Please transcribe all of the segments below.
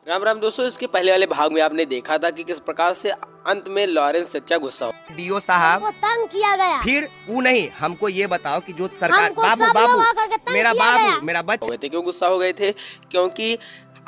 राम राम दोस्तों, इसके पहले वाले भाग में आपने देखा था कि किस प्रकार से अंत में लॉरेंस सच्चा गुस्सा हो। डीओ साहब हमको तंग किया गया। फिर वो नहीं, हमको ये बताओ कि जो सरकार हमको बाबू सब लोग बाबू आकर के तंग मेरा किया गया। बाबू मेरा हो बच्चा गए थे। क्यों गुस्सा हो गए थे? क्योंकि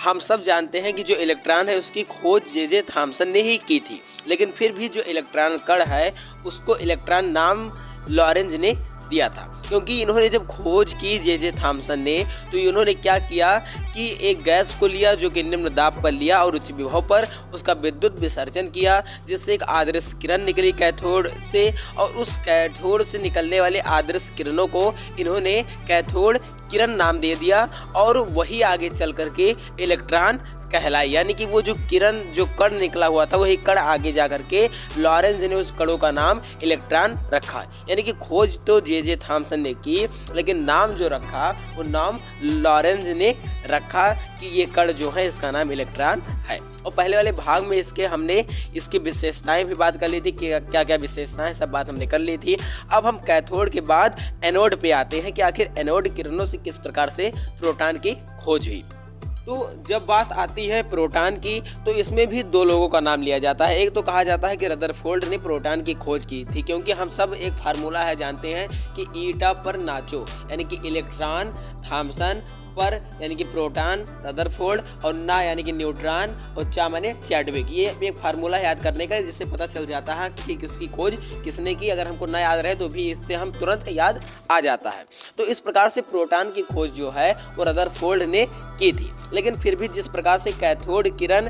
हम सब जानते हैं कि जो इलेक्ट्रॉन है उसकी खोज जे थॉमसन ने ही की थी, लेकिन फिर भी जो इलेक्ट्रॉन कण है उसको इलेक्ट्रॉन नाम लॉरेंस ने दिया था। क्योंकि इन्होंने जब खोज की जे थॉमसन ने, तो इन्होंने क्या किया कि एक गैस को लिया जो कि निम्न दाब पर लिया और उच्च विभव पर उसका विद्युत विसर्जन किया, जिससे एक आदर्श किरण निकली कैथोड से, और उस कैथोड से निकलने वाले आदर्श किरणों को इन्होंने कैथोड किरण नाम दे दिया, और वही आगे चल करके इलेक्ट्रॉन कहलाई। यानी कि वो जो किरण जो कण निकला हुआ था वही कण आगे जा करके लॉरेंस ने उस कणों का नाम इलेक्ट्रॉन रखा। यानी कि खोज तो जे थॉमसन ने की, लेकिन नाम जो रखा वो नाम लॉरेंस ने रखा कि ये कण जो है इसका नाम इलेक्ट्रॉन है। और पहले वाले भाग में हमने इसकी विशेषताएं भी बात कर ली थी कि क्या क्या विशेषताएं, सब बात हमने कर ली थी। अब हम कैथोड के बाद एनोड पे आते हैं कि आखिर एनोड किरणों से किस प्रकार से प्रोटॉन की खोज हुई। तो जब बात आती है प्रोटॉन की, तो इसमें भी दो लोगों का नाम लिया जाता है। एक तो कहा जाता है कि रदरफोर्ड ने प्रोटॉन की खोज की थी, क्योंकि हम सब एक फार्मूला है जानते हैं कि ईटा पर नाचो, यानी कि इलेक्ट्रॉन थॉमसन पर यानी कि प्रोटॉन रदरफोर्ड, और ना यानी कि न्यूट्रॉन, और चा माने चैडविक। ये एक फार्मूला याद करने का, जिससे पता चल जाता है कि किसकी खोज किसने की। अगर हमको ना याद रहे तो भी इससे हम तुरंत याद आ जाता है। तो इस प्रकार से प्रोटॉन की खोज जो है वो रदरफोर्ड ने की थी। लेकिन फिर भी जिस प्रकार से कैथोड किरण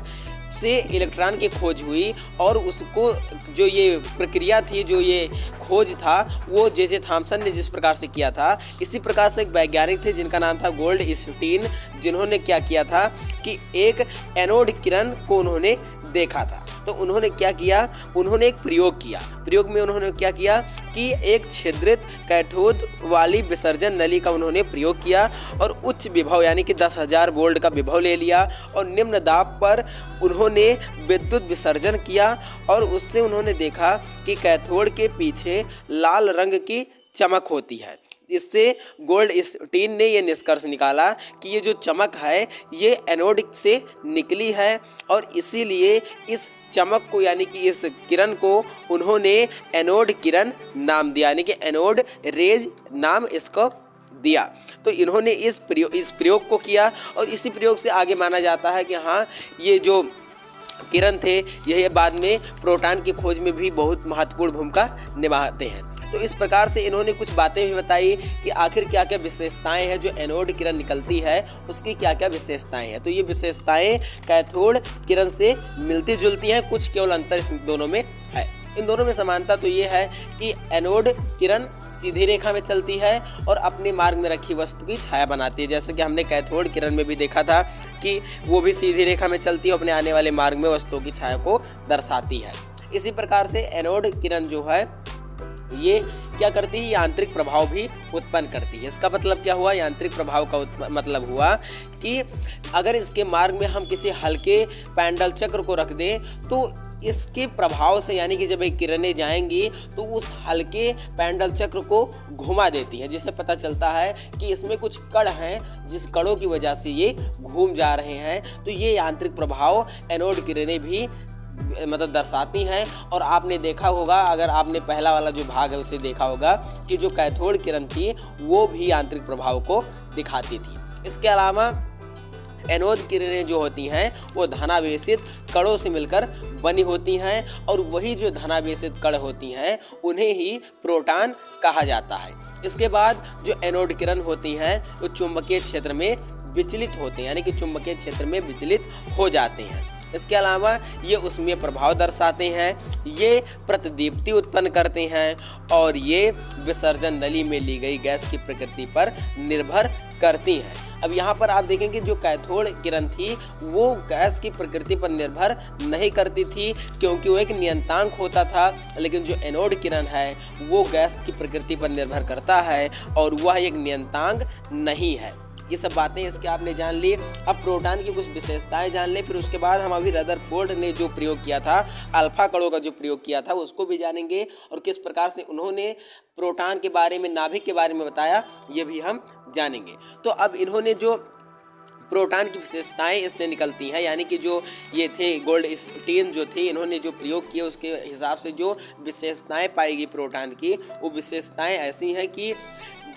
से इलेक्ट्रॉन की खोज हुई, और उसको जो ये प्रक्रिया थी, जो ये खोज था, वो जे थॉमसन ने जिस प्रकार से किया था, इसी प्रकार से एक वैज्ञानिक थे जिनका नाम था गोल्डस्टीन, जिन्होंने क्या किया था कि एक एनोड किरण को उन्होंने देखा था। तो उन्होंने क्या किया, उन्होंने एक प्रयोग किया। प्रयोग में उन्होंने क्या किया कि एक छिद्रित कैथोड वाली विसर्जन नली का उन्होंने प्रयोग किया, और उच्च विभव यानी कि 10,000 वोल्ट का विभव ले लिया, और निम्न दाब पर उन्होंने विद्युत विसर्जन किया, और उससे उन्होंने देखा कि कैथोड के पीछे लाल रंग की चमक होती है। इससे गोल्डस्टीन ने यह निष्कर्ष निकाला कि ये जो चमक है ये एनोड से निकली है, और इसीलिए इस चमक को यानी कि इस किरण को उन्होंने एनोड किरण नाम दिया, यानी कि एनोड रेज नाम इसको दिया। तो इन्होंने इस प्रयोग को किया, और इसी प्रयोग से आगे माना जाता है कि हाँ, ये जो किरण थे यह बाद में प्रोटॉन की खोज में भी बहुत महत्वपूर्ण भूमिका निभाते हैं। तो इस प्रकार से इन्होंने कुछ बातें भी बताई कि आखिर क्या क्या विशेषताएं हैं जो एनोड किरण निकलती है उसकी क्या क्या विशेषताएं हैं। तो ये विशेषताएं कैथोड किरण से मिलती जुलती हैं, कुछ केवल अंतर इस दोनों में है। इन दोनों में समानता तो ये है कि एनोड किरण सीधी रेखा में चलती है और अपने मार्ग में रखी वस्तु की छाया बनाती है, जैसे कि हमने कैथोड किरण में भी देखा था कि वो भी सीधी रेखा में चलती है, अपने आने वाले मार्ग में वस्तुओं की छाया को दर्शाती है। इसी प्रकार से एनोड किरण जो है ये क्या करती है, यांत्रिक प्रभाव भी उत्पन्न करती है। इसका मतलब क्या हुआ, यांत्रिक प्रभाव का मतलब हुआ कि अगर इसके मार्ग में हम किसी हल्के पेंडल चक्र को रख दें तो इसके प्रभाव से यानी कि जब ये किरणें जाएंगी तो उस हल्के पेंडल चक्र को घुमा देती हैं, जिससे पता चलता है कि इसमें कुछ कण हैं जिस कणों की वजह से ये घूम जा रहे हैं। तो ये यांत्रिक प्रभाव एनोड किरणें भी मतलब दर्शाती हैं। और आपने देखा होगा, अगर आपने पहला वाला जो भाग है उसे देखा होगा कि जो कैथोड किरण थी वो भी यांत्रिक प्रभाव को दिखाती थी। इसके अलावा एनोड किरणें जो होती हैं वो धनावेशित कणों से मिलकर बनी होती हैं, और वही जो धनावेशित कण होती हैं उन्हें ही प्रोटॉन कहा जाता है। इसके बाद जो एनोड किरण होती हैं वो चुंबकीय क्षेत्र में विचलित होते हैं, यानी कि चुंबकीय क्षेत्र में विचलित हो जाते हैं। इसके अलावा ये उसमें प्रभाव दर्शाते हैं, ये प्रतिदीप्ति उत्पन्न करते हैं, और ये विसर्जन नली में ली गई गैस की प्रकृति पर निर्भर करती हैं। अब यहाँ पर आप देखेंगे जो कैथोड किरण थी वो गैस की प्रकृति पर निर्भर नहीं करती थी, क्योंकि वो एक नियतांक होता था, लेकिन जो एनोड किरण है वो गैस की प्रकृति पर निर्भर करता है और वह एक नियतांक नहीं है। ये सब बातें इसके आपने जान ली। अब प्रोटॉन की कुछ विशेषताएं जान ले, फिर उसके बाद हम अभी रदरफोर्ड ने जो प्रयोग किया था, अल्फा कणों का जो प्रयोग किया था उसको भी जानेंगे, और किस प्रकार से उन्होंने प्रोटॉन के बारे में, नाभिक के बारे में बताया, ये भी हम जानेंगे। तो अब इन्होंने जो प्रोटॉन की विशेषताएं इससे निकलती हैं, यानी कि जो ये थे गोल्डस्टीन जो थे, इन्होंने जो प्रयोग किए उसके हिसाब से जो विशेषताएं पाई गई प्रोटॉन की, वो विशेषताएं ऐसी हैं कि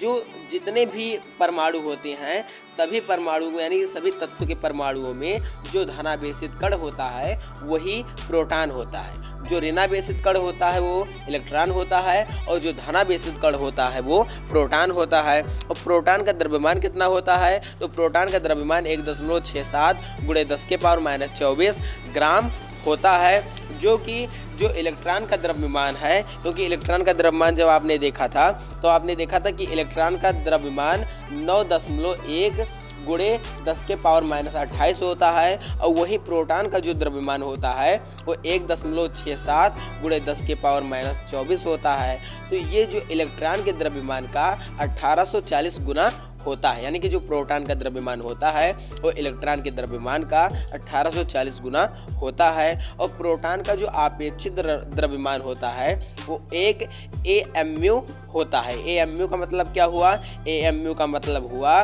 जो जितने भी परमाणु होते हैं, सभी परमाणु में यानी कि सभी तत्व के परमाणुओं में जो धनावेशित कण होता है वही प्रोटॉन होता है, जो ऋणावेशित कण होता है वो इलेक्ट्रॉन होता है, और जो धनावेशित कण होता है वो प्रोटॉन होता है। और प्रोटॉन का द्रव्यमान कितना होता है, तो प्रोटॉन का द्रव्यमान 1.67 × 10⁻24 ग्राम होता है, जो कि जो इलेक्ट्रॉन का द्रव्यमान है, क्योंकि इलेक्ट्रॉन का द्रव्यमान जब आपने देखा था तो आपने देखा था कि इलेक्ट्रॉन का द्रव्यमान 9.1 × 10⁻28 होता है, और वही प्रोटॉन का जो द्रव्यमान होता है वो 1.67 × 10⁻24 होता है। तो ये जो इलेक्ट्रॉन के द्रव्यमान का 1840 गुना होता है, यानी कि जो प्रोटॉन का द्रव्यमान होता है वो इलेक्ट्रॉन के द्रव्यमान का 1840 गुना होता है। और प्रोटॉन का जो आपेक्षिक द्रव्यमान होता है वो 1 AMU होता है। AMU का मतलब क्या हुआ, AMU का मतलब हुआ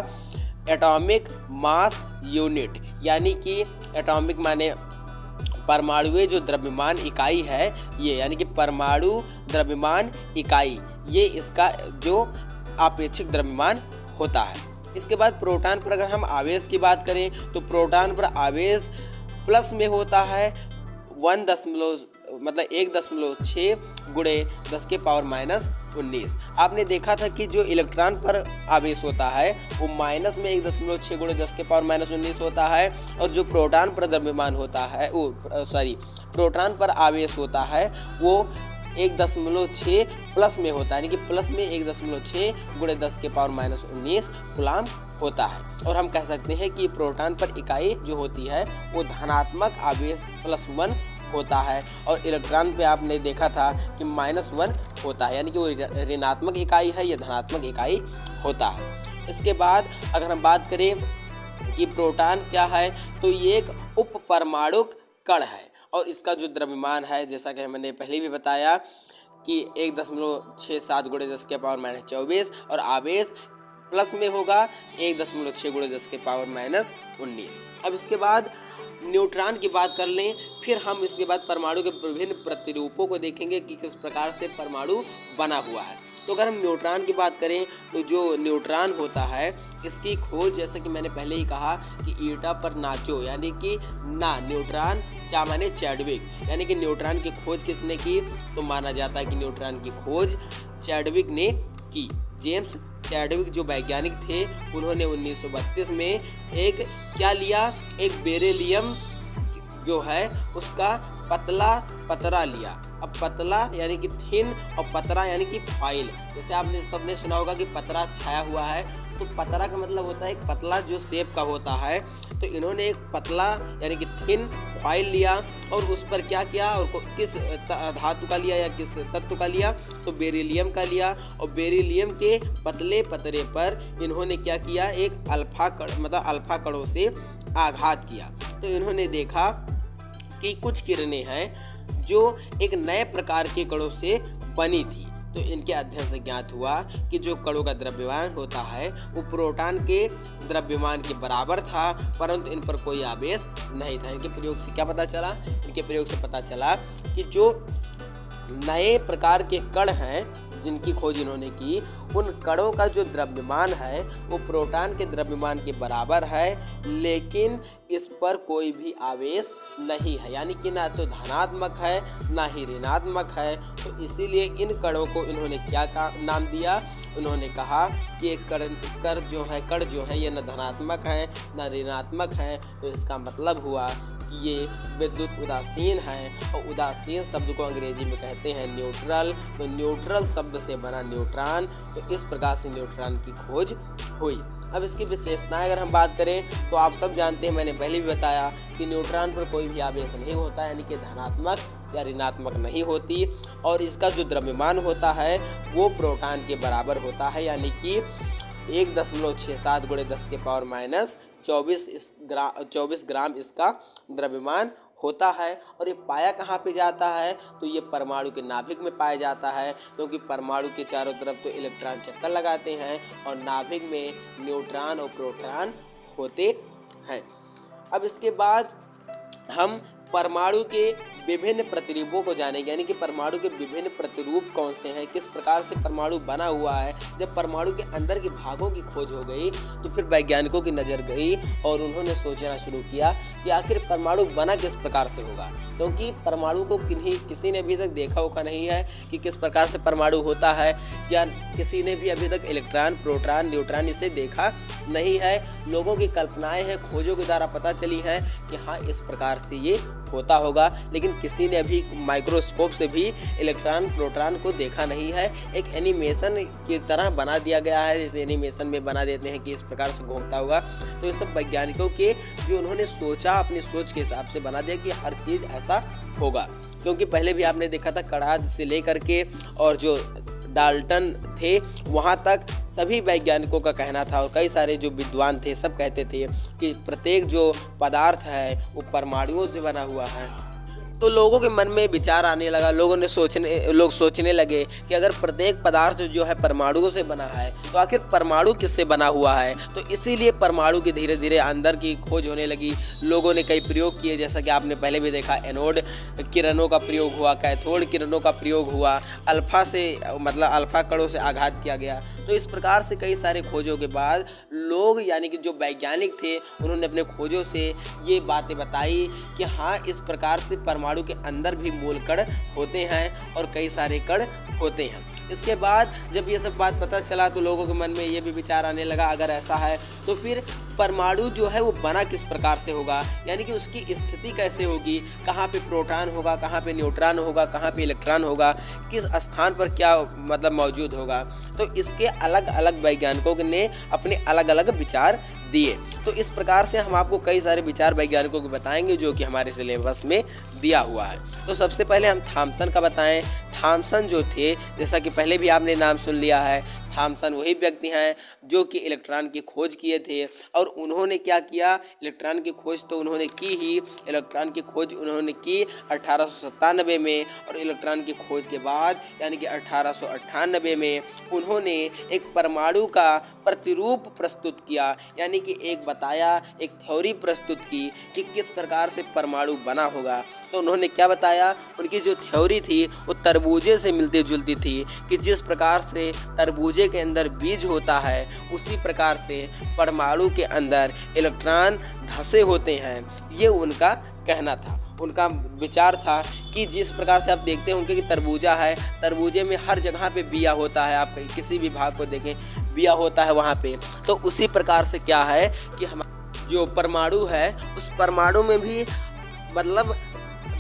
एटॉमिक मास यूनिट, यानी कि एटॉमिक माने परमाणुए जो द्रव्यमान इकाई है ये, यानी कि परमाणु द्रव्यमान इकाई, ये इसका जो आपेक्षिक द्रव्यमान होता है। इसके बाद प्रोटॉन पर अगर हम आवेश की बात करें तो प्रोटॉन पर आवेश प्लस में होता है 1.6 × 10⁻19। आपने देखा था कि जो इलेक्ट्रॉन पर आवेश होता है वो माइनस में 1.6 × 10⁻19 होता है, और जो प्रोटॉन पर द्रव्यमान होता है प्रोटॉन पर आवेश होता है वो 1.6 प्लस में होता है, यानी कि प्लस में 1.6 × 10⁻19 कूलम होता है। और हम कह सकते हैं कि प्रोटॉन पर इकाई जो होती है वो धनात्मक आवेश +1 होता है, और इलेक्ट्रॉन पे आपने देखा था कि -1 होता है, यानी कि वो ऋणात्मक इकाई है, ये धनात्मक इकाई होता है। इसके बाद अगर हम बात करें कि प्रोटॉन क्या है, तो ये एक उप परमाणुक कण है, और इसका जो द्रव्यमान है जैसा कि मैंने पहले भी बताया कि 1.67 × 10⁻24, और आवेश प्लस में होगा 1.6 × 10⁻19। अब इसके बाद न्यूट्रॉन की बात कर लें, फिर हम इसके बाद परमाणु के विभिन्न प्रतिरूपों को देखेंगे कि किस प्रकार से परमाणु बना हुआ है। तो अगर हम न्यूट्रॉन की बात करें तो जो न्यूट्रॉन होता है इसकी खोज, जैसा कि मैंने पहले ही कहा कि ईटा पर नाचो, यानी कि न्यूट्रॉन चा माने चैडविक, यानी कि न्यूट्रॉन की खोज किसने की, तो माना जाता है कि न्यूट्रॉन की खोज चैडविक ने की। जेम्स चैडविक जो वैज्ञानिक थे उन्होंने 1932 में एक क्या लिया, एक बेरिलियम जो है उसका पतरा लिया। अब पतला यानी कि थिन और पतरा यानी कि फाइल, जैसे आपने सबने सुना होगा कि पतरा छाया हुआ है, तो पतरा का मतलब होता है एक पतला जो शेप का होता है। तो इन्होंने एक पतला यानी कि थिन फाइल लिया और उस पर क्या किया, और किस धातु का लिया या किस तत्व का लिया, तो बेरिलियम का लिया। और बेरिलियम के पतले पतरे पर इन्होंने क्या किया, एक अल्फा कणों से आघात किया। तो इन्होंने देखा कि कुछ किरणें हैं जो एक नए प्रकार के कणों से बनी थी। तो इनके अध्ययन से ज्ञात हुआ कि जो कणों का द्रव्यमान होता है वो प्रोटॉन के द्रव्यमान के बराबर था, परंतु इन पर कोई आवेश नहीं था। इनके प्रयोग से क्या पता चला, इनके प्रयोग से पता चला कि जो नए प्रकार के कण हैं जिनकी खोज इन्होंने की, उन कणों का जो द्रव्यमान है वो प्रोटॉन के द्रव्यमान के बराबर है, लेकिन इस पर कोई भी आवेश नहीं है, यानी कि ना तो धनात्मक है ना ही ऋणात्मक है। तो इसीलिए इन कणों को इन्होंने क्या नाम दिया, उन्होंने कहा कि कण जो है ये न धनात्मक है ना ऋणात्मक है। तो इसका मतलब हुआ ये विद्युत उदासीन है, और उदासीन शब्द को अंग्रेजी में कहते हैं न्यूट्रल। तो न्यूट्रल शब्द से बना न्यूट्रॉन। तो इस प्रकार से न्यूट्रॉन की खोज हुई। अब इसकी विशेषताएं अगर हम बात करें तो आप सब जानते हैं, मैंने पहले भी बताया कि न्यूट्रॉन पर कोई भी आवेश नहीं होता, यानी कि धनात्मक या ऋणात्मक नहीं होती। और इसका जो द्रव्यमान होता है वो प्रोटॉन के बराबर होता है, यानी कि 1.67 × 10⁻24 ग्राम इसका द्रव्यमान होता है। और ये पाया कहाँ पे जाता है, तो ये परमाणु के नाभिक में पाया जाता है, क्योंकि परमाणु के चारों तरफ तो इलेक्ट्रॉन चक्कर लगाते हैं और नाभिक में न्यूट्रॉन और प्रोटॉन होते हैं। अब इसके बाद हम परमाणु के विभिन्न प्रतिरूपों को जानेंगे, यानी कि परमाणु के विभिन्न प्रतिरूप कौन से हैं, किस प्रकार से परमाणु बना हुआ है। जब परमाणु के अंदर के भागों की खोज हो गई तो फिर वैज्ञानिकों की नज़र गई और उन्होंने सोचना शुरू किया कि आखिर परमाणु बना किस प्रकार से होगा, क्योंकि परमाणु को किसी ने अभी तक देखा होगा नहीं है कि किस प्रकार से परमाणु होता है, या किसी ने भी अभी तक इलेक्ट्रॉन, प्रोटॉन, न्यूट्रॉन इसे देखा नहीं है। लोगों की कल्पनाएं हैं, खोजों के द्वारा पता चली है कि हाँ इस प्रकार से ये होता होगा, लेकिन किसी ने अभी माइक्रोस्कोप से भी इलेक्ट्रॉन, प्रोटॉन को देखा नहीं है। एक एनिमेशन की तरह बना दिया गया है, जैसे एनिमेशन में बना देते हैं कि इस प्रकार से घूमता होगा। तो ये सब वैज्ञानिकों के जो उन्होंने सोचा, अपनी सोच के हिसाब से बना दिया कि हर चीज़ ऐसा होगा, क्योंकि पहले भी आपने देखा था कणाद से लेकर के और जो डाल्टन थे वहाँ तक सभी वैज्ञानिकों का कहना था, और कई सारे जो विद्वान थे सब कहते थे कि प्रत्येक जो पदार्थ है वो परमाणुओं से बना हुआ है। तो लोगों के मन में विचार आने लगा, लोग सोचने लगे कि अगर प्रत्येक पदार्थ जो है परमाणुओं से बना है तो आखिर परमाणु किससे बना हुआ है। तो इसीलिए परमाणु की धीरे धीरे अंदर की खोज होने लगी। लोगों ने कई प्रयोग किए, जैसा कि आपने पहले भी देखा, एनोड किरणों का प्रयोग हुआ, कैथोड किरणों का प्रयोग हुआ, अल्फा कणों से आघात किया गया। तो इस प्रकार से कई सारे खोजों के बाद लोग, यानी कि जो वैज्ञानिक थे, उन्होंने अपने खोजों से ये बातें बताई कि हाँ इस प्रकार से परमाणु के अंदर भी मूल कण होते हैं और कई सारे कण होते हैं। इसके बाद जब ये सब बात पता चला तो लोगों के मन में ये भी विचार आने लगा, अगर ऐसा है तो फिर परमाणु जो है वो बना किस प्रकार से होगा, यानी कि उसकी स्थिति कैसे होगी, कहाँ पे प्रोटॉन होगा, कहाँ पे न्यूट्रॉन होगा, कहाँ पे इलेक्ट्रॉन होगा, किस स्थान पर क्या मौजूद होगा। तो इसके अलग अलग वैज्ञानिकों ने अपने अलग अलग विचार दिए। तो इस प्रकार से हम आपको कई सारे विचार वैज्ञानिकों के बताएंगे जो कि हमारे सिलेबस में दिया हुआ है। तो सबसे पहले हम थॉमसन का बताएं। थॉमसन जो थे, जैसा कि पहले भी आपने नाम सुन लिया है, थॉमसन वही व्यक्ति हैं जो कि इलेक्ट्रॉन की खोज किए थे। और उन्होंने क्या किया, इलेक्ट्रॉन की खोज तो उन्होंने की ही, इलेक्ट्रॉन की खोज उन्होंने की 1897 में, और इलेक्ट्रॉन की खोज के बाद यानी कि 1898 में उन्होंने एक परमाणु का प्रतिरूप प्रस्तुत किया, यानी कि एक थ्योरी प्रस्तुत की कि किस प्रकार से परमाणु बना होगा। तो उन्होंने क्या बताया, उनकी जो थ्योरी थी वो तरबूजे से मिलती जुलती थी, कि जिस प्रकार से तरबूजे के अंदर बीज होता है उसी प्रकार से परमाणु के अंदर इलेक्ट्रॉन धसे होते हैं। ये उनका कहना था, उनका विचार था कि जिस प्रकार से आप देखते होंगे कि तरबूजा है, तरबूजे में हर जगह पे बिया होता है, आप किसी भी भाग को देखें बिया होता है वहाँ पे। तो उसी प्रकार से क्या है कि हम जो परमाणु है उस परमाणु में भी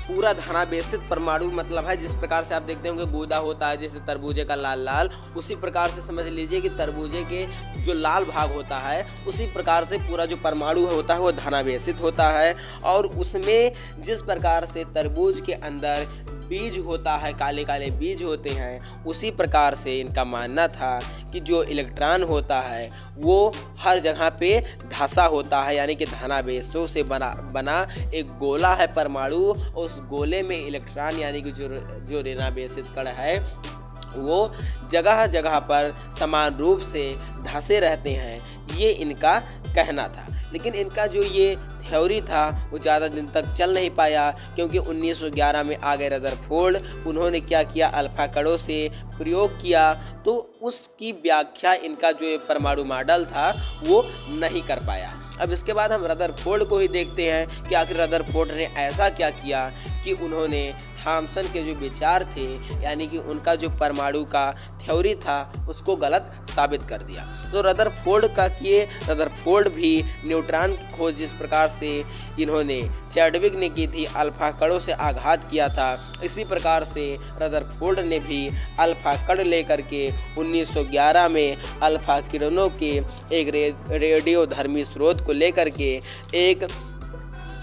पूरा धनावेशित परमाणु है, जिस प्रकार से आप देखते होंगे गूदा होता है जैसे तरबूजे का लाल लाल, उसी प्रकार से समझ लीजिए कि तरबूजे के जो लाल भाग होता है उसी प्रकार से पूरा जो परमाणु होता है वो धनावेशित होता है। और उसमें जिस प्रकार से तरबूज के अंदर बीज होता है, काले काले बीज होते हैं, उसी प्रकार से इनका मानना था कि जो इलेक्ट्रॉन होता है वो हर जगह पे धंसा होता है, यानी कि धनावेशों से बना एक गोला है परमाणु। उस गोले में इलेक्ट्रॉन यानी कि जो ऋणावेशित कण है वो जगह जगह पर समान रूप से धंसे रहते हैं, ये इनका कहना था। लेकिन इनका जो ये थ्योरी था वो ज़्यादा दिन तक चल नहीं पाया, क्योंकि 1911 में आ गए रदरफोर्ड। उन्होंने क्या किया, अल्फा कणों से प्रयोग किया, तो उसकी व्याख्या इनका जो परमाणु मॉडल था वो नहीं कर पाया। अब इसके बाद हम रदरफोर्ड को ही देखते हैं कि आखिर रदरफोर्ड ने ऐसा क्या किया कि उन्होंने थॉमसन के जो विचार थे, यानी कि उनका जो परमाणु का थ्योरी था उसको गलत साबित कर दिया। तो रदरफोर्ड भी न्यूट्रॉन की खोज जिस प्रकार से इन्होंने चैडविक ने की थी, अल्फा कणों से आघात किया था, इसी प्रकार से रदरफोर्ड ने भी अल्फा कण लेकर के 1911 में अल्फा किरणों के एक रेडियोधर्मी स्रोत को लेकर के एक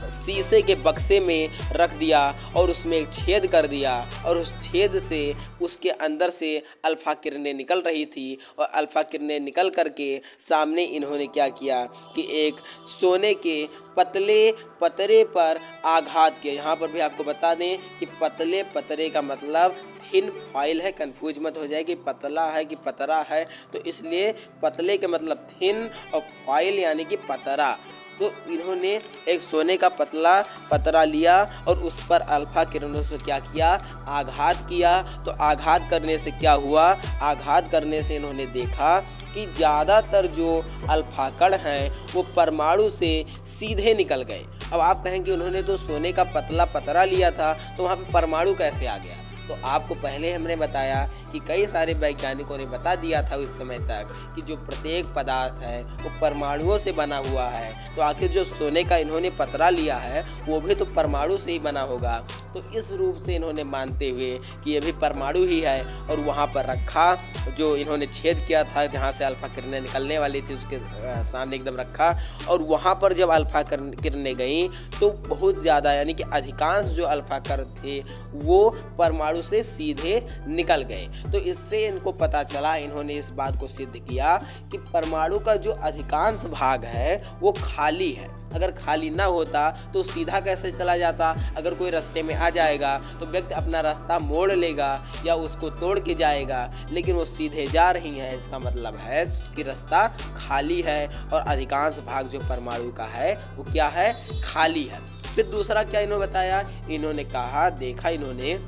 शीशे के बक्से में रख दिया और उसमें एक छेद कर दिया, और उस छेद से उसके अंदर से अल्फा किरणें निकल रही थी, और अल्फा किरणें निकल करके सामने इन्होंने क्या किया कि एक सोने के पतले पतरे पर आघात किया। यहाँ पर भी आपको बता दें कि पतले पतरे का मतलब थिन फॉइल है, कंफ्यूज मत हो जाए कि पतला है कि पतरा है, तो इसलिए पतले के मतलब थिन और फॉइल यानी कि पतरा। तो इन्होंने एक सोने का पतला पतरा लिया और उस पर अल्फा किरणों से क्या किया, आघात किया। तो आघात करने से क्या हुआ, आघात करने से इन्होंने देखा कि ज़्यादातर जो अल्फा कण हैं वो परमाणु से सीधे निकल गए। अब आप कहेंगे उन्होंने तो सोने का पतला पतरा लिया था, तो वहाँ पे परमाणु कैसे आ गया। तो आपको पहले हमने बताया कि कई सारे वैज्ञानिकों ने बता दिया था उस समय तक कि जो प्रत्येक पदार्थ है वो परमाणुओं से बना हुआ है। तो आखिर जो सोने का इन्होंने पतरा लिया है वो भी तो परमाणु से ही बना होगा। तो इस रूप से इन्होंने मानते हुए कि ये भी परमाणु ही है और वहाँ पर रखा, जो इन्होंने छेद किया था जहाँ से अल्फा किरणें निकलने वाली थी उसके सामने एकदम रखा, और वहाँ पर जब अल्फा किरणें गई तो बहुत ज़्यादा यानी कि अधिकांश जो अल्फा कण थे वो परमाणु से सीधे निकल गए। तो इससे इनको पता चला, इन्होंने इस बात को सिद्ध किया कि परमाणु का जो अधिकांश भाग है वो खाली है। अगर खाली ना होता तो सीधा कैसे चला जाता। अगर कोई रास्ते में आ जाएगा तो व्यक्ति अपना रास्ता मोड़ लेगा या उसको तोड़ के जाएगा, लेकिन वो सीधे जा रही हैं, इसका मतलब है कि रास्ता खाली है और अधिकांश भाग जो परमाणु का है वो क्या है, खाली है। फिर दूसरा क्या इन्होंने बताया, इन्होंने कहा, देखा इन्होंने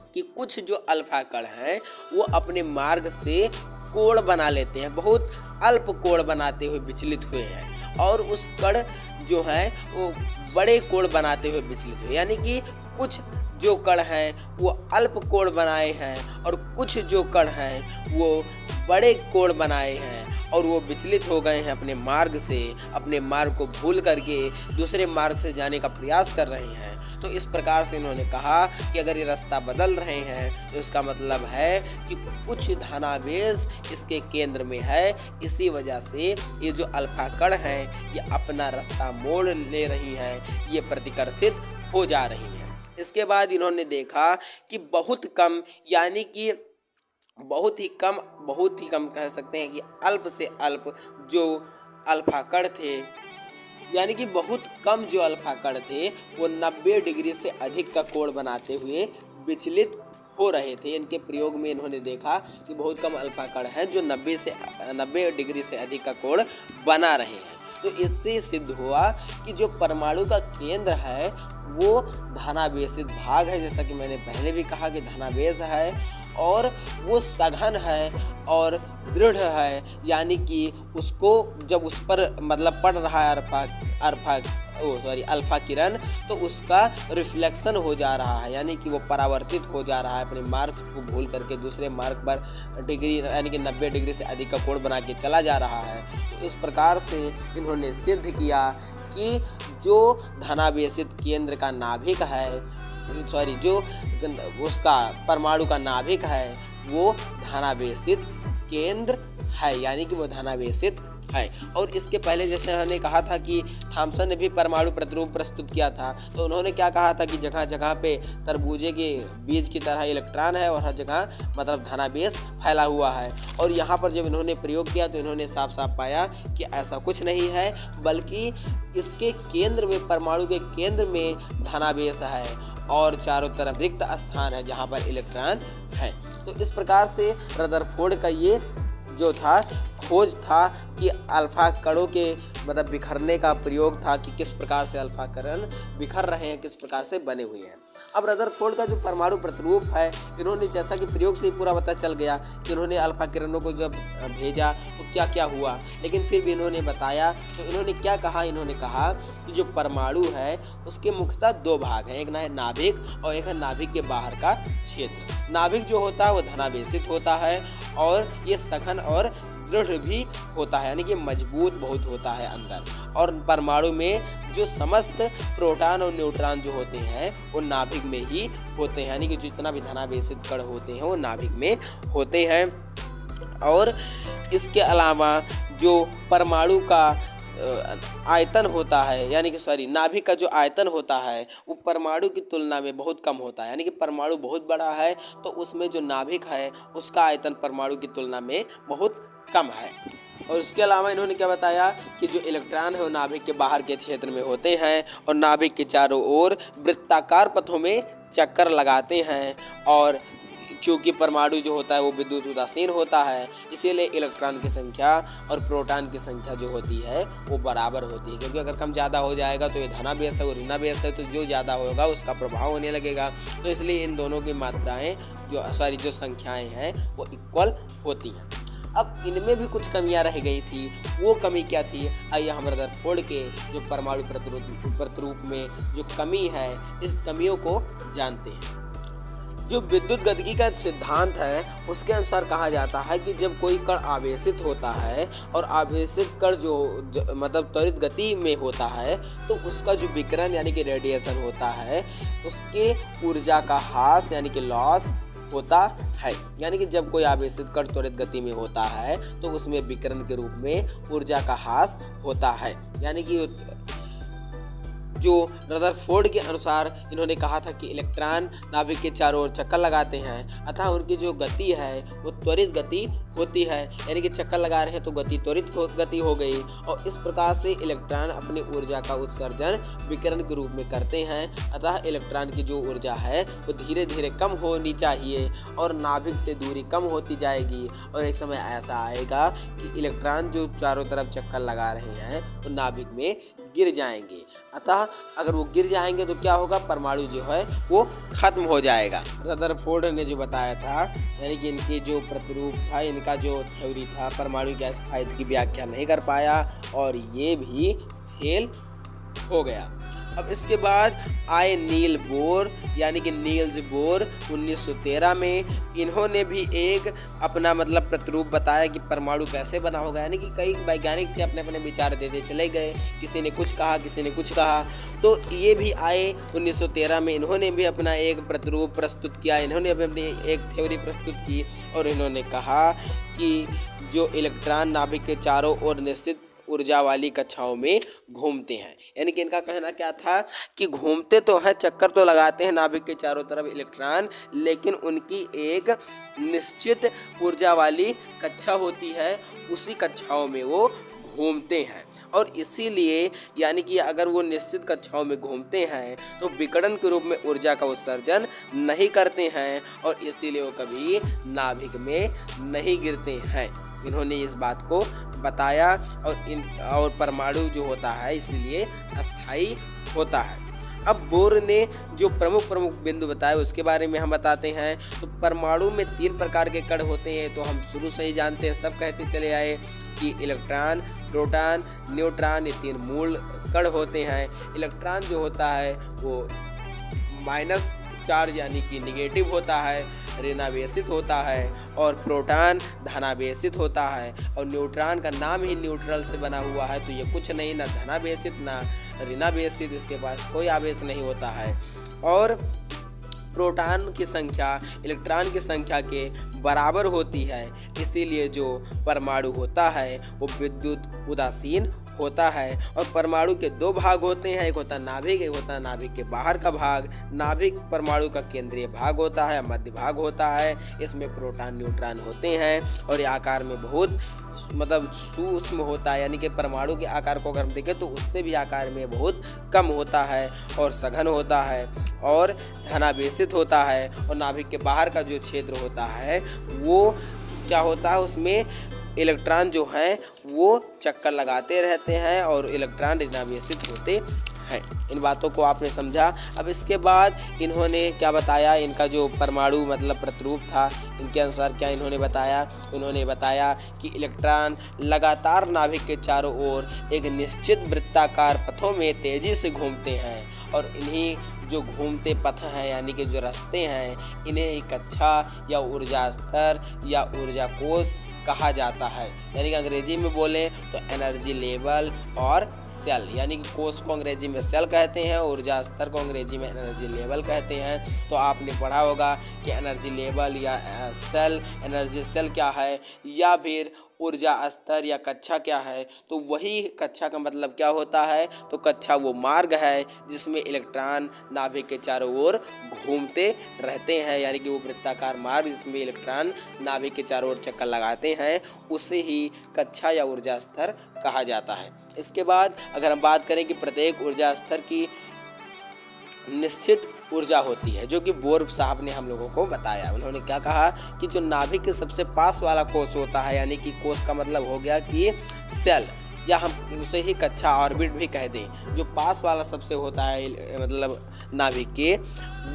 कि कुछ जो अल्फा कण हैं वो अपने मार्ग से कोण बना लेते हैं, बहुत अल्प कोण बनाते हुए विचलित हुए हैं, और उस कण जो है वो बड़े कोण बनाते हुए विचलित हुए। यानी कि कुछ जो कण हैं वो अल्प कोण बनाए हैं और कुछ जो कण हैं वो बड़े कोण बनाए हैं और वो विचलित हो गए हैं अपने मार्ग से, अपने मार्ग को भूल करके दूसरे मार्ग से जाने का प्रयास कर रहे हैं। तो इस प्रकार से इन्होंने कहा कि अगर ये रास्ता बदल रहे हैं तो इसका मतलब है कि कुछ धनावेश इसके केंद्र में है, इसी वजह से ये जो अल्फा कण हैं ये अपना रास्ता मोड़ ले रही हैं, ये प्रतिकर्षित हो जा रही हैं। इसके बाद इन्होंने देखा कि बहुत कम, यानी कि बहुत ही कम कह सकते हैं कि अल्प से अल्प जो अल्फा कण थे, यानी कि बहुत कम जो अल्फा कण थे वो 90 डिग्री से अधिक का कोण बनाते हुए विचलित हो रहे थे। इनके प्रयोग में इन्होंने देखा कि बहुत कम अल्फा कण हैं जो 90 डिग्री से अधिक का कोण बना रहे हैं। तो इससे सिद्ध हुआ कि जो परमाणु का केंद्र है वो धनावेशित भाग है, जैसा कि मैंने पहले भी कहा कि धनावेश है और वो सघन है और दृढ़ है, यानी कि उसको जब उस पर मतलब पड़ रहा है अल्फा किरण तो उसका रिफ्लेक्शन हो जा रहा है, यानी कि वो परावर्तित हो जा रहा है, अपने मार्ग को भूल करके दूसरे मार्ग पर डिग्री यानी कि 90 डिग्री से अधिक का कोण बना के चला जा रहा है। तो इस प्रकार से इन्होंने सिद्ध किया कि जो धनावेशित केंद्र का नाभिक है, जो उसका परमाणु का नाभिक है वो धनावेशित केंद्र है, यानी कि वो धनावेशित है। और इसके पहले जैसे हमने कहा था कि थॉमसन ने भी परमाणु प्रतिरूप प्रस्तुत किया था, तो उन्होंने क्या कहा था कि जगह जगह पे तरबूजे के बीज की तरह इलेक्ट्रॉन है और हर जगह मतलब धनावेश फैला हुआ है। और यहाँ पर जब इन्होंने प्रयोग किया तो इन्होंने साफ साफ पाया कि ऐसा कुछ नहीं है, बल्कि इसके केंद्र में, परमाणु के केंद्र में धनावेश है और चारों तरफ रिक्त स्थान है जहाँ पर इलेक्ट्रॉन है। तो इस प्रकार से रदरफोर्ड का ये जो था खोज था कि अल्फा कणों के मतलब बिखरने का प्रयोग था कि किस प्रकार से अल्फा कण बिखर रहे हैं, किस प्रकार से बने हुए हैं। अब रदरफोर्ड का जो परमाणु प्रतिरूप है, इन्होंने जैसा कि प्रयोग से ही पूरा पता चल गया कि इन्होंने अल्फा किरणों को जब भेजा तो क्या क्या हुआ, लेकिन फिर भी इन्होंने बताया। तो इन्होंने क्या कहा, इन्होंने कहा कि जो परमाणु है उसके मुख्यतः दो भाग हैं, एक है नाभिक और एक है नाभिक के बाहर का क्षेत्र। नाभिक जो होता है वो धनावेशित होता है और ये सघन और दृढ़ भी होता है, यानी कि मजबूत बहुत होता है अंदर। और परमाणु में जो समस्त प्रोटॉन और न्यूट्रॉन जो होते हैं वो नाभिक में ही होते हैं, यानी कि जितना भी धनावेशित कण होते हैं वो नाभिक में होते हैं। और इसके अलावा जो परमाणु का आयतन होता है, यानी कि नाभिक का जो आयतन होता है वो परमाणु की तुलना में बहुत कम होता है, यानी कि परमाणु बहुत बड़ा है तो उसमें जो नाभिक है उसका आयतन परमाणु की तुलना में बहुत कम है। और इसके अलावा इन्होंने क्या बताया कि जो इलेक्ट्रॉन है वो नाभिक के बाहर के क्षेत्र में होते हैं और नाभिक के चारों ओर वृत्ताकार पथों में चक्कर लगाते हैं और चूँकि परमाणु जो होता है वो विद्युत उदासीन होता है, इसीलिए इलेक्ट्रॉन की संख्या और प्रोटॉन की संख्या जो होती है वो बराबर होती है, क्योंकि अगर कम ज़्यादा हो जाएगा तो ये धनावेश है और ऋणावेश है, तो जो ज़्यादा होगा उसका प्रभाव होने लगेगा। तो इसलिए इन दोनों की मात्राएँ जो संख्याएँ हैं वो इक्वल होती हैं। अब इनमें भी कुछ कमियां रह गई थी। वो कमी क्या थी? आइए हम रदरफोर्ड के जो परमाणु प्रतिरूप में जो कमी है, इस कमियों को जानते हैं। जो विद्युत गतिकी का सिद्धांत है उसके अनुसार कहा जाता है कि जब कोई कण आवेशित होता है और आवेशित कण जो मतलब त्वरित गति में होता है, तो उसका जो विकिरण यानी कि रेडिएशन होता है, उसके ऊर्जा का ह्रास यानी कि लॉस होता है। यानी कि जब कोई आवेशित कण त्वरित गति में होता है तो उसमें विकिरण के रूप में ऊर्जा का ह्रास होता है। यानी कि जो रदरफोर्ड के अनुसार इन्होंने कहा था कि इलेक्ट्रॉन नाभिक के चारों ओर चक्कर लगाते हैं, अतः उनकी जो गति है वो त्वरित गति होती है। यानी कि चक्कर लगा रहे हैं तो गति त्वरित गति हो गई, और इस प्रकार से इलेक्ट्रॉन अपनी ऊर्जा का उत्सर्जन विकिरण के रूप में करते हैं। अतः इलेक्ट्रॉन की जो ऊर्जा है वो धीरे धीरे कम होनी चाहिए और नाभिक से दूरी कम होती जाएगी, और एक समय ऐसा आएगा कि इलेक्ट्रॉन जो चारों तरफ चक्कर लगा रहे हैं तो नाभिक में गिर जाएंगे। अतः अगर वो गिर जाएंगे तो क्या होगा? परमाणु जो है वो खत्म हो जाएगा। रदरफोर्ड ने जो बताया था, यानी कि इनकी जो प्रतिरूप था, इनका जो थ्योरी था, परमाणु के अस्थायित्व की व्याख्या नहीं कर पाया और ये भी फेल हो गया। अब इसके बाद आए नील बोर यानी कि नील्स बोर 1913 में। इन्होंने भी एक अपना मतलब प्रतिरूप बताया कि परमाणु कैसे बना होगा। यानी कि कई वैज्ञानिक थे, अपने अपने विचार देते चले गए, किसी ने कुछ कहा, किसी ने कुछ कहा। तो ये भी आए 1913 में, इन्होंने भी अपना एक प्रतिरूप प्रस्तुत किया, इन्होंने भी अपनी एक थ्योरी प्रस्तुत की और इन्होंने कहा कि जो इलेक्ट्रॉन नाभिक के चारों ओर निश्चित ऊर्जा वाली कक्षाओं में घूमते हैं। यानी कि इनका कहना क्या था कि घूमते तो हैं, चक्कर तो लगाते हैं नाभिक के चारों तरफ इलेक्ट्रॉन, लेकिन उनकी एक निश्चित ऊर्जा वाली कक्षा होती है, उसी कक्षाओं में वो घूमते हैं। और इसीलिए यानी कि अगर वो निश्चित कक्षाओं में घूमते हैं तो विकिरण के रूप में ऊर्जा का उत्सर्जन नहीं करते हैं, और इसीलिए वो कभी नाभिक में नहीं गिरते हैं। इन्होंने इस बात को बताया, और परमाणु जो होता है इसलिए अस्थायी होता है। अब बोर ने जो प्रमुख बिंदु बताए उसके बारे में हम बताते हैं। तो परमाणु में 3 प्रकार के कण होते हैं, तो हम शुरू से ही जानते हैं, सब कहते चले आए कि इलेक्ट्रॉन, प्रोटॉन, न्यूट्रॉन, ये 3 मूल कण होते हैं। इलेक्ट्रॉन जो होता है वो माइनस चार्ज यानी कि निगेटिव होता है, ऋणावेशित होता है, और प्रोटॉन धनावेशित होता है। और न्यूट्रॉन का नाम ही न्यूट्रल से बना हुआ है, तो ये कुछ नहीं, ना धनावेशित ना ऋणावेशित, इसके पास कोई आवेश नहीं होता है। और प्रोटॉन की संख्या इलेक्ट्रॉन की संख्या के बराबर होती है, इसीलिए जो परमाणु होता है वो विद्युत उदासीन होता है। और परमाणु के 2 भाग होते हैं, एक होता है नाभिक, एक होता है नाभिक के बाहर का भाग। नाभिक परमाणु का केंद्रीय भाग होता है, मध्य भाग होता है, इसमें प्रोटॉन न्यूट्रॉन होते हैं, और ये आकार में बहुत मतलब सूक्ष्म होता है। यानी कि परमाणु के आकार को अगर हम देखें तो उससे भी आकार में बहुत कम होता है और सघन होता है और धनावेशित होता है। और नाभिक के बाहर का जो क्षेत्र होता है वो क्या होता है, उसमें इलेक्ट्रॉन जो हैं वो चक्कर लगाते रहते हैं और इलेक्ट्रॉन ऋणावेशित होते हैं। इन बातों को आपने समझा। अब इसके बाद इन्होंने क्या बताया, इनका जो परमाणु मतलब प्रतिरूप था, इनके अनुसार क्या इन्होंने बताया? इन्होंने बताया कि इलेक्ट्रॉन लगातार नाभिक के चारों ओर एक निश्चित वृत्ताकार पथों में तेजी से घूमते हैं, और इन्हीं जो घूमते पथ हैं यानी कि जो रास्ते हैं, इन्हें ही कक्षा या ऊर्जा स्तर या ऊर्जा कोष कहा जाता है। यानी कि अंग्रेजी में बोलें तो एनर्जी लेवल और सेल, यानी कि कोष को अंग्रेजी में सेल कहते हैं, ऊर्जा स्तर को अंग्रेजी में एनर्जी लेवल कहते हैं। तो आपने पढ़ा होगा कि एनर्जी लेवल या सेल, एनर्जी सेल क्या है, या फिर ऊर्जा स्तर या कक्षा क्या है। तो वही कक्षा का मतलब क्या होता है, तो कक्षा वो मार्ग है जिसमें इलेक्ट्रॉन नाभिक के चारों ओर घूमते रहते हैं, यानी कि वो वृत्ताकार मार्ग जिसमें इलेक्ट्रॉन नाभिक के चारों ओर चक्कर लगाते हैं, उसे ही कक्षा या ऊर्जा स्तर कहा जाता है। इसके बाद अगर हम बात करें कि प्रत्येक ऊर्जा स्तर की निश्चित ऊर्जा होती है, जो कि बोर साहब ने हम लोगों को बताया। उन्होंने क्या कहा कि जो नाभिक के सबसे पास वाला कोष होता है, यानी कि कोष का मतलब हो गया कि सेल, या हम उसे ही कक्षा ऑर्बिट भी कह दें, जो पास वाला सबसे होता है मतलब नाभिक के,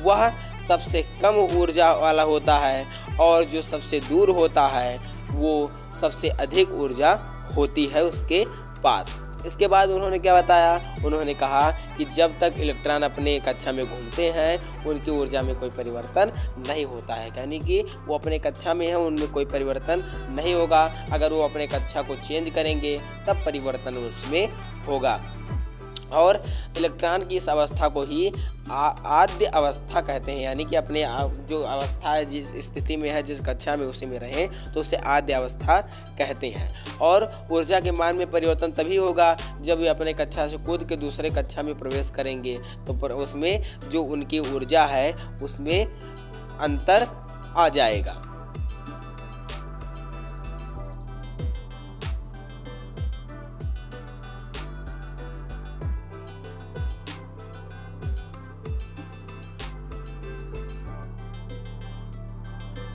वह सबसे कम ऊर्जा वाला होता है, और जो सबसे दूर होता है वो सबसे अधिक ऊर्जा होती है उसके पास। इसके बाद उन्होंने क्या बताया, उन्होंने कहा कि जब तक इलेक्ट्रॉन अपने कक्षा में घूमते हैं उनकी ऊर्जा में कोई परिवर्तन नहीं होता है, यानी कि वो अपने कक्षा में हैं, उनमें कोई परिवर्तन नहीं होगा। अगर वो अपने कक्षा को चेंज करेंगे तब परिवर्तन उसमें होगा। और इलेक्ट्रॉन की इस अवस्था को ही आद्य अवस्था कहते हैं, यानी कि अपने जो अवस्था है, जिस स्थिति में है, जिस कक्षा में उसी में रहें तो उसे आद्य अवस्था कहते हैं। और ऊर्जा के मान में परिवर्तन तभी होगा जब वे अपने कक्षा से कूद के दूसरे कक्षा में प्रवेश करेंगे, तो उसमें जो उनकी ऊर्जा है उसमें अंतर आ जाएगा।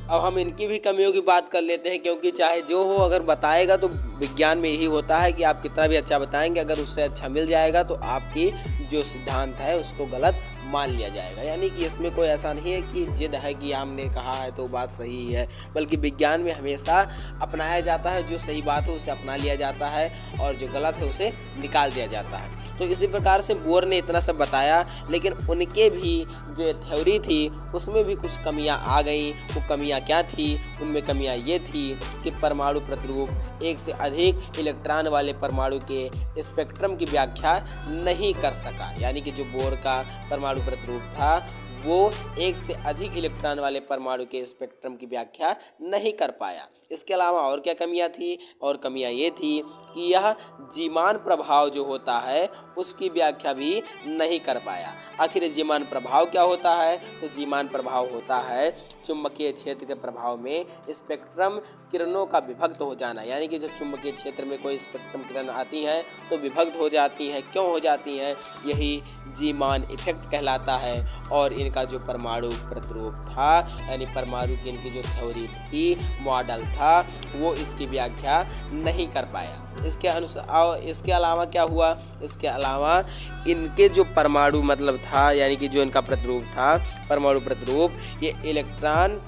अब हम इनकी भी कमियों की बात कर लेते हैं, क्योंकि चाहे जो हो, अगर बताएगा तो विज्ञान में यही होता है कि आप कितना भी अच्छा बताएंगे, अगर उससे अच्छा मिल जाएगा तो आपकी जो सिद्धांत है उसको गलत मान लिया जाएगा। यानी कि इसमें कोई ऐसा नहीं है कि जिद है कि हमने कहा है तो बात सही है, बल्कि विज्ञान में हमेशा अपनाया जाता है, जो सही बात है उसे अपना लिया जाता है और जो गलत है उसे निकाल दिया जाता है। तो इसी प्रकार से बोर ने इतना सब बताया, लेकिन उनके भी जो थ्योरी थी उसमें भी कुछ कमियां आ गई। वो कमियां क्या थी? उनमें कमियां ये थी कि परमाणु प्रतिरूप एक से अधिक इलेक्ट्रॉन वाले परमाणु के स्पेक्ट्रम की व्याख्या नहीं कर सका, यानी कि जो बोर का परमाणु प्रतिरूप था वो एक से अधिक इलेक्ट्रॉन वाले परमाणु के स्पेक्ट्रम की व्याख्या नहीं कर पाया। इसके अलावा और क्या कमियां थी? और कमियां ये थी कि यह जीमान प्रभाव जो होता है उसकी व्याख्या भी नहीं कर पाया। आखिर जीमान प्रभाव क्या होता है? तो जीमान प्रभाव होता है चुंबकीय क्षेत्र के प्रभाव में स्पेक्ट्रम किरणों का विभक्त हो जाना, यानी कि जब चुंबकीय क्षेत्र में कोई स्पेक्ट्रम किरण आती हैं तो विभक्त हो जाती हैं। क्यों हो जाती हैं? यही जीमान इफेक्ट कहलाता है। और इनका जो परमाणु प्रतिरूप था, यानी परमाणु की इनकी जो थ्योरी थी, मॉडल था, वो इसकी व्याख्या नहीं कर पाया। इसके अलावा क्या हुआ? इसके अलावा इनके जो परमाणु मतलब था, यानी कि जो इनका प्रतिरूप था, परमाणु प्रतिरूप, ये इलेक्ट्रॉन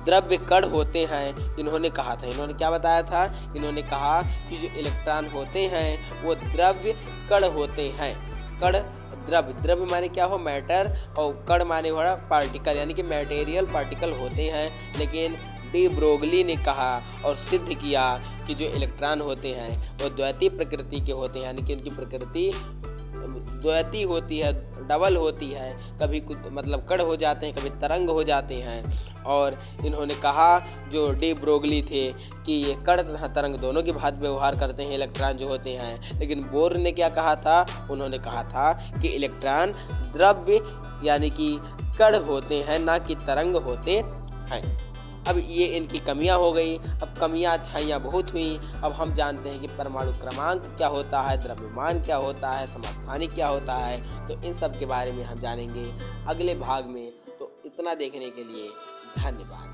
द्रव्य कण होते हैं। इन्होंने कहा था, इन्होंने क्या बताया था? इन्होंने कहा कि जो इलेक्ट्रॉन होते हैं वो द्रव्य कण होते हैं। कण द्रव्य माने क्या हो? मैटर, और कण माने हो पार्टिकल, यानी कि मैटेरियल पार्टिकल होते हैं। लेकिन डी ब्रोगली ने कहा और सिद्ध किया कि जो इलेक्ट्रॉन होते हैं वो द्वैती प्रकृति के होते हैं, यानी कि इनकी प्रकृति द्वैती होती है, डबल होती है। कभी कुछ मतलब कण हो जाते हैं, कभी तरंग हो जाते हैं। और इन्होंने कहा, जो डी ब्रोगली थे, कि ये कण तथा तरंग दोनों की भांति व्यवहार करते हैं इलेक्ट्रॉन जो होते हैं। लेकिन बोर ने क्या कहा था? उन्होंने कहा था कि इलेक्ट्रॉन द्रव्य यानी कि कण होते हैं, ना कि तरंग होते हैं। अब ये इनकी कमियां हो गई। अब कमियां अच्छाइयां बहुत हुई। अब हम जानते हैं कि परमाणु क्रमांक क्या होता है, द्रव्यमान क्या होता है, समस्थानिक क्या होता है। तो इन सब के बारे में हम जानेंगे अगले भाग में। तो इतना देखने के लिए धन्यवाद।